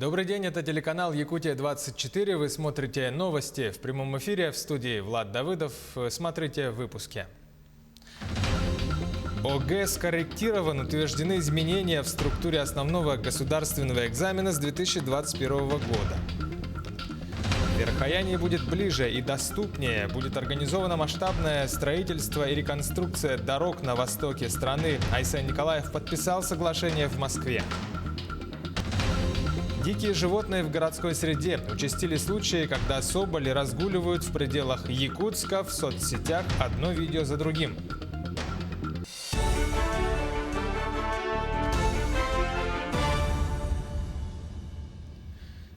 Добрый день, это телеканал Якутия-24. Вы смотрите новости в прямом эфире. В студии Влад Давыдов. Смотрите в выпуске. ОГЭ скорректирован. Утверждены изменения в структуре основного государственного экзамена с 2021 года. Верхояние будет ближе и доступнее. Будет организовано масштабное строительство и реконструкция дорог на востоке страны. Айсен Николаев подписал соглашение в Москве. Дикие животные в городской среде. Участились случаи, когда соболи разгуливают в пределах Якутска. В соцсетях одно видео за другим.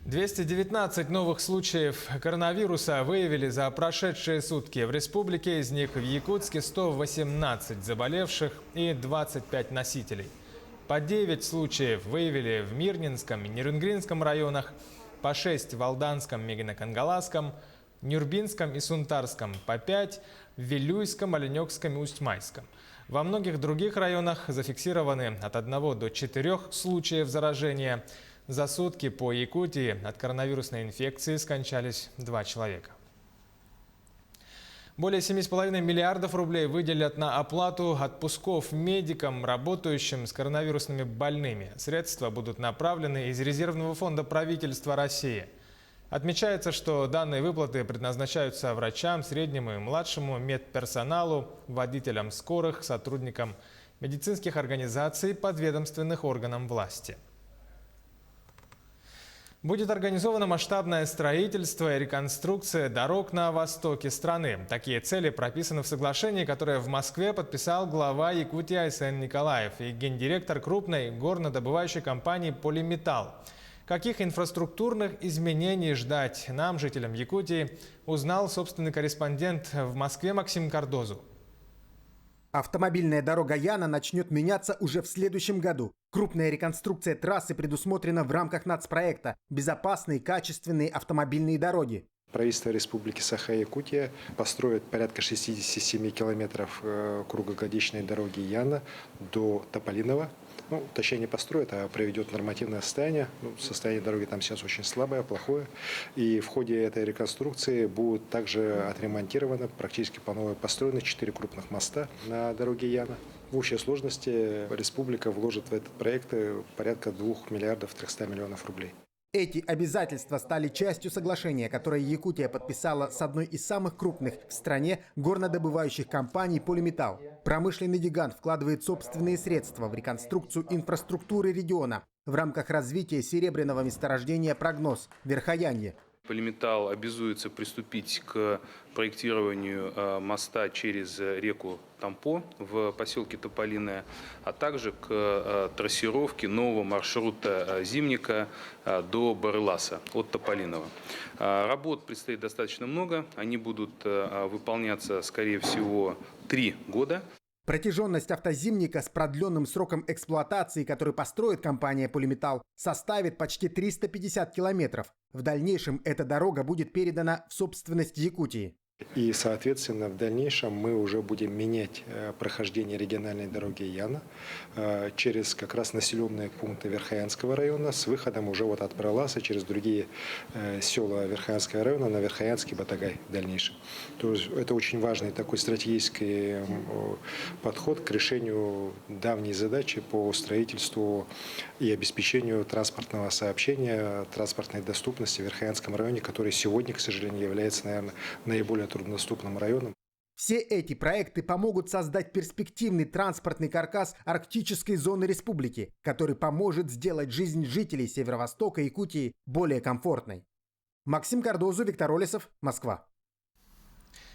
«219 новых случаев коронавируса выявили за прошедшие сутки. В республике из них в Якутске 118 заболевших и 25 носителей. По 9 случаев выявили в Мирнинском и Нерюнгринском районах, по 6 в Алданском, Мегино-Кангаласском, Нюрбинском и Сунтарском, по 5 в Вилюйском, Оленёкском и Усть-Майском. Во многих других районах зафиксированы от 1 до 4 случаев заражения. За сутки по Якутии от коронавирусной инфекции скончались 2 человека. Более 7,5 миллиардов рублей выделят на оплату отпусков медикам, работающим с коронавирусными больными. Средства будут направлены из резервного фонда правительства России. Отмечается, что данные выплаты предназначаются врачам, среднему и младшему медперсоналу, водителям скорых, сотрудникам медицинских организаций, подведомственных органам власти. Будет организовано масштабное строительство и реконструкция дорог на востоке страны. Такие цели прописаны в соглашении, которое в Москве подписал глава Якутии Айсен Николаев и гендиректор крупной горнодобывающей компании «Полиметалл». Каких инфраструктурных изменений ждать нам, жителям Якутии, узнал собственный корреспондент в Москве Максим Кардозу. Автомобильная дорога Яна начнет меняться уже в следующем году. Крупная реконструкция трассы предусмотрена в рамках нацпроекта «Безопасные, качественные автомобильные дороги». Правительство Республики Саха-Якутия построит порядка 67 километров круглогодичной дороги Яна до Тополиного. Точнее не построит, а приведет нормативное состояние. Состояние дороги там сейчас очень слабое, плохое. И в ходе этой реконструкции будут также отремонтированы, практически по новой построены 4 крупных моста на дороге Яна. В общей сложности республика вложит в этот проект порядка 2 миллиардов 300 миллионов рублей. Эти обязательства стали частью соглашения, которое Якутия подписала с одной из самых крупных в стране горнодобывающих компаний «Полиметалл». Промышленный гигант вкладывает собственные средства в реконструкцию инфраструктуры региона в рамках развития серебряного месторождения «Прогноз» Верхоянье. Полиметалл обязуется приступить к проектированию моста через реку Тампо в поселке Тополиное, а также к трассировке нового маршрута Зимника до Барыласа от Тополиного. Работ предстоит достаточно много, они будут выполняться, скорее всего, 3 года. Протяженность автозимника с продленным сроком эксплуатации, который построит компания «Полиметалл», составит почти 350 километров. В дальнейшем эта дорога будет передана в собственность Якутии. И, соответственно, в дальнейшем мы уже будем менять прохождение региональной дороги Яна через как раз населенные пункты Верхоянского района с выходом уже от Барыласа через другие села Верхоянского района на Верхоянский Батагай в дальнейшем. То есть это очень важный такой стратегический подход к решению давней задачи по строительству и обеспечению транспортного сообщения, транспортной доступности в Верхоянском районе, который сегодня, к сожалению, является, наверное, наиболее труднодоступным районом. Все эти проекты помогут создать перспективный транспортный каркас арктической зоны республики, который поможет сделать жизнь жителей Северо-Востока Якутии более комфортной. Максим Кардозу, Виктор Олесов, Москва.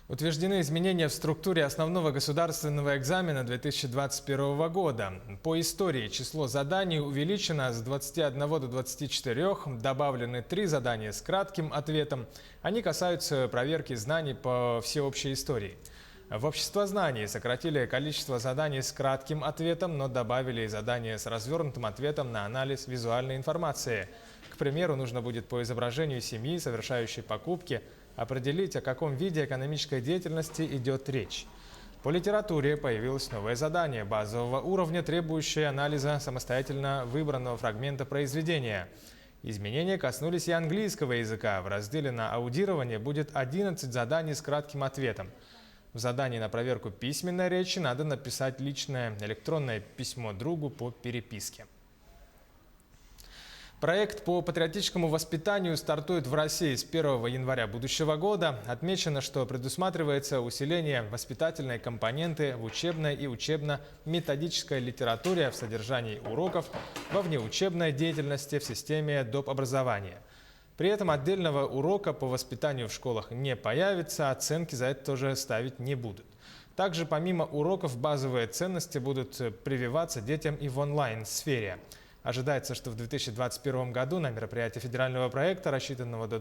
Утверждены изменения в структуре основного государственного экзамена 2021 года. По истории число заданий увеличено с 21 до 24, добавлены 3 задания с кратким ответом. Они касаются проверки знаний по всеобщей истории. В обществознании сократили количество заданий с кратким ответом, но добавили задания с развернутым ответом на анализ визуальной информации. К примеру, нужно будет по изображению семьи, совершающей покупки, определить, о каком виде экономической деятельности идет речь. По литературе появилось новое задание базового уровня, требующее анализа самостоятельно выбранного фрагмента произведения. Изменения коснулись и английского языка. В разделе на аудирование будет 11 заданий с кратким ответом. В задании на проверку письменной речи надо написать личное электронное письмо другу по переписке. Проект по патриотическому воспитанию стартует в России с 1 января будущего года. Отмечено, что предусматривается усиление воспитательной компоненты в учебной и учебно-методической литературе в содержании уроков, во внеучебной деятельности в системе доп. Образования. При этом отдельного урока по воспитанию в школах не появится, оценки за это тоже ставить не будут. Также помимо уроков базовые ценности будут прививаться детям и в онлайн-сфере. Ожидается, что в 2021 году на мероприятие федерального проекта, рассчитанного до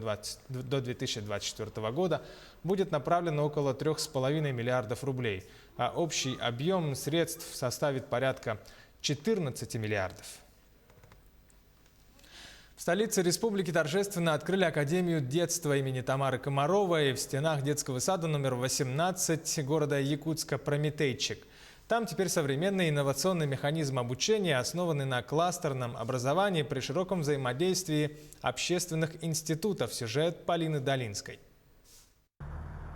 2024 года, будет направлено около 3,5 миллиардов рублей, а общий объем средств составит порядка 14 миллиардов. В столице республики торжественно открыли Академию детства имени Тамары Комаровой в стенах детского сада номер 18 города Якутска «Прометейчик». Там теперь современный инновационный механизм обучения, основанный на кластерном образовании при широком взаимодействии общественных институтов. Сюжет Полины Долинской.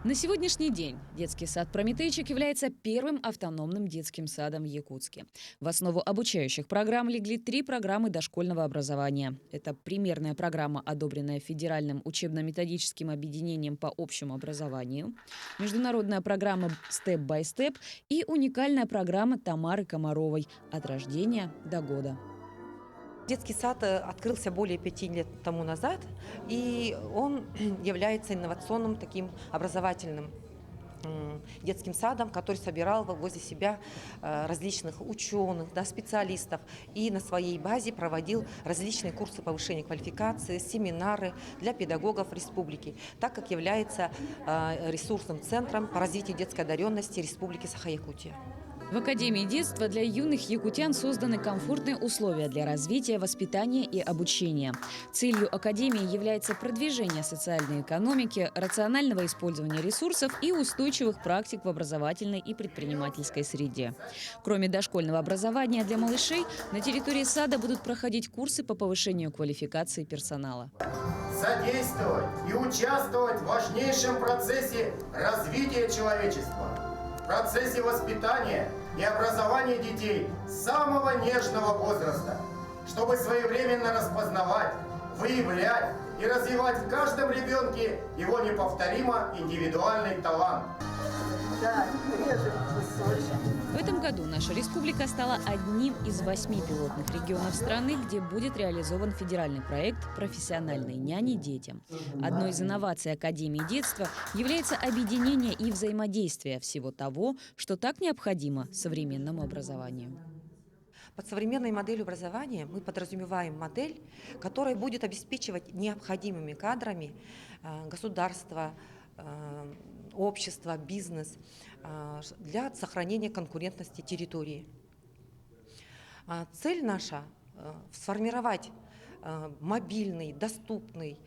На сегодняшний день детский сад «Прометейчик» является первым автономным детским садом в Якутске. В основу обучающих программ легли 3 программы дошкольного образования. Это примерная программа, одобренная Федеральным учебно-методическим объединением по общему образованию, международная программа «Степ бай степ» и уникальная программа Тамары Комаровой «От рождения до года». Детский сад открылся более 5 лет тому назад, и он является инновационным таким образовательным детским садом, который собирал возле себя различных ученых, специалистов, и на своей базе проводил различные курсы повышения квалификации, семинары для педагогов республики, так как является ресурсным центром по развитию детской одаренности Республики Саха-Якутия. В Академии детства для юных якутян созданы комфортные условия для развития, воспитания и обучения. Целью Академии является продвижение социальной экономики, рационального использования ресурсов и устойчивых практик в образовательной и предпринимательской среде. Кроме дошкольного образования для малышей, на территории сада будут проходить курсы по повышению квалификации персонала. Содействовать и участвовать в важнейшем процессе развития человечества. В процессе воспитания и образования детей с самого нежного возраста, чтобы своевременно распознавать, выявлять и развивать в каждом ребенке его неповторимо индивидуальный талант. В этом году наша республика стала одним из 8 пилотных регионов страны, где будет реализован федеральный проект «Профессиональные няни детям». Одной из инноваций Академии детства является объединение и взаимодействие всего того, что так необходимо современному образованию. Под современной моделью образования мы подразумеваем модель, которая будет обеспечивать необходимыми кадрами государство, общество, бизнес для сохранения конкурентности территории. Цель наша – сформировать мобильный, доступный,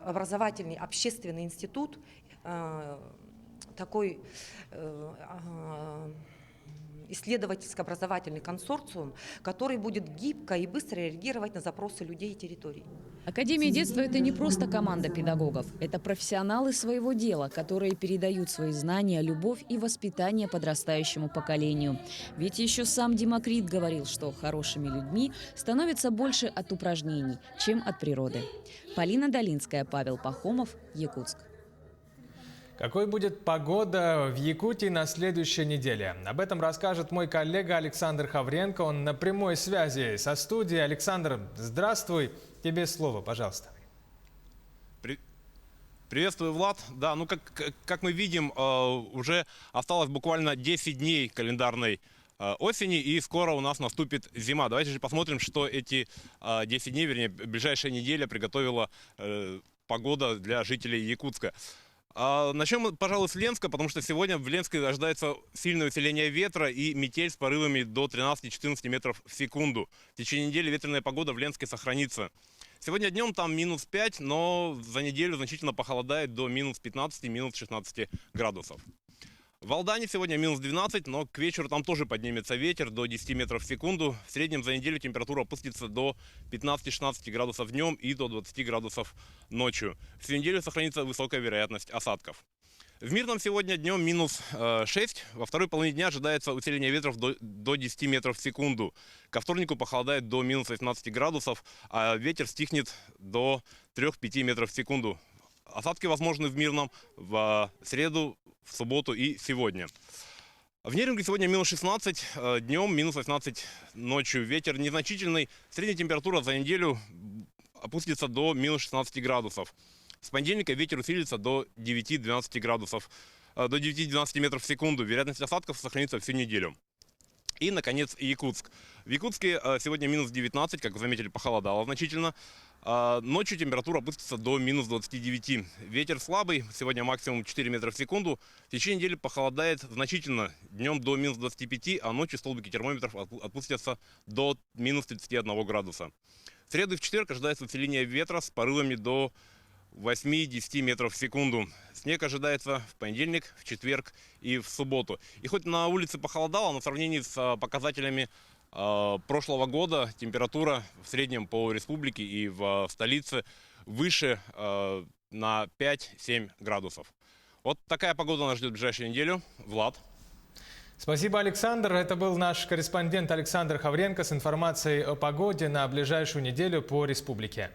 образовательный, общественный институт, такой исследовательско-образовательный консорциум, который будет гибко и быстро реагировать на запросы людей и территорий. Академия детства – это не просто команда педагогов. Это профессионалы своего дела, которые передают свои знания, любовь и воспитание подрастающему поколению. Ведь еще сам Демокрит говорил, что хорошими людьми становится больше от упражнений, чем от природы. Полина Долинская, Павел Пахомов, Якутск. Какой будет погода в Якутии на следующей неделе? Об этом расскажет мой коллега Александр Хавренко. Он на прямой связи со студией. Александр, здравствуй. Тебе слово, пожалуйста. Приветствую, Влад. Да, ну как мы видим, уже осталось буквально 10 дней календарной осени, и скоро у нас наступит зима. Давайте же посмотрим, что эти 10 дней, вернее, ближайшая неделя приготовила погода для жителей Якутска. Начнем, пожалуй, с Ленска, потому что сегодня в Ленске ожидается сильное усиление ветра и метель с порывами до 13-14 метров в секунду. В течение недели ветреная погода в Ленске сохранится. Сегодня днем там минус 5, но за неделю значительно похолодает до минус 15, минус 16 градусов. В Алдане сегодня минус 12, но к вечеру там тоже поднимется ветер до 10 метров в секунду. В среднем за неделю температура опустится до 15-16 градусов днем и до 20 градусов ночью. Всю неделю сохранится высокая вероятность осадков. В Мирном сегодня днем минус 6. Во второй половине дня ожидается усиление ветров до 10 метров в секунду. Ко вторнику похолодает до минус 18 градусов, а ветер стихнет до 3-5 метров в секунду. Осадки возможны в Мирном в среду, в субботу и сегодня. В Нерюнгри сегодня минус 16 днем, минус 18 ночью. Ветер незначительный. Средняя температура за неделю опустится до минус 16 градусов. С понедельника ветер усилится до 9-12 градусов, до 9-12 метров в секунду. Вероятность осадков сохранится всю неделю. И, наконец, Якутск. В Якутске сегодня минус 19, как вы заметили, похолодало значительно. Ночью температура опустится до минус 29. Ветер слабый, сегодня максимум 4 метра в секунду. В течение недели похолодает значительно. Днем до минус 25, а ночью столбики термометров опустятся до минус 31 градуса. В среду и в четверг ожидается усиление ветра с порывами до 8-10 метров в секунду. Снег ожидается в понедельник, в четверг и в субботу. И хоть на улице похолодало, но в сравнении с показателями прошлого года температура в среднем по республике и в столице выше на 5-7 градусов. Вот такая погода нас ждет в ближайшую неделю. Влад. Спасибо, Александр. Это был наш корреспондент Александр Хавренко с информацией о погоде на ближайшую неделю по республике.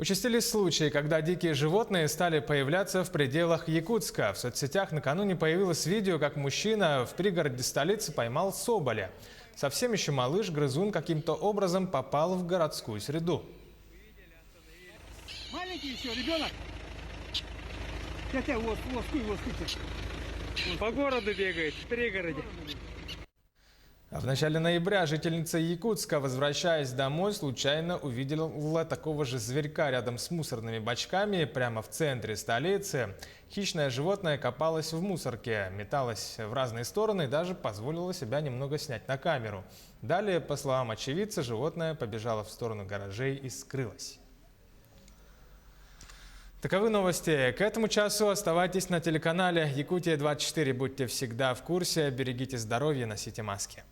Участились случаи, когда дикие животные стали появляться в пределах Якутска. В соцсетях накануне появилось видео, как мужчина в пригороде столицы поймал соболя. Совсем еще малыш-грызун каким-то образом попал в городскую среду. Маленький еще ребенок. По городу бегает, в пригороде. А в начале ноября жительница Якутска, возвращаясь домой, случайно увидела такого же зверька рядом с мусорными бачками прямо в центре столицы. Хищное животное копалось в мусорке, металось в разные стороны и даже позволило себя немного снять на камеру. Далее, по словам очевидца, животное побежало в сторону гаражей и скрылось. Таковы новости к этому часу. Оставайтесь на телеканале Якутия-24. Будьте всегда в курсе, берегите здоровье, носите маски.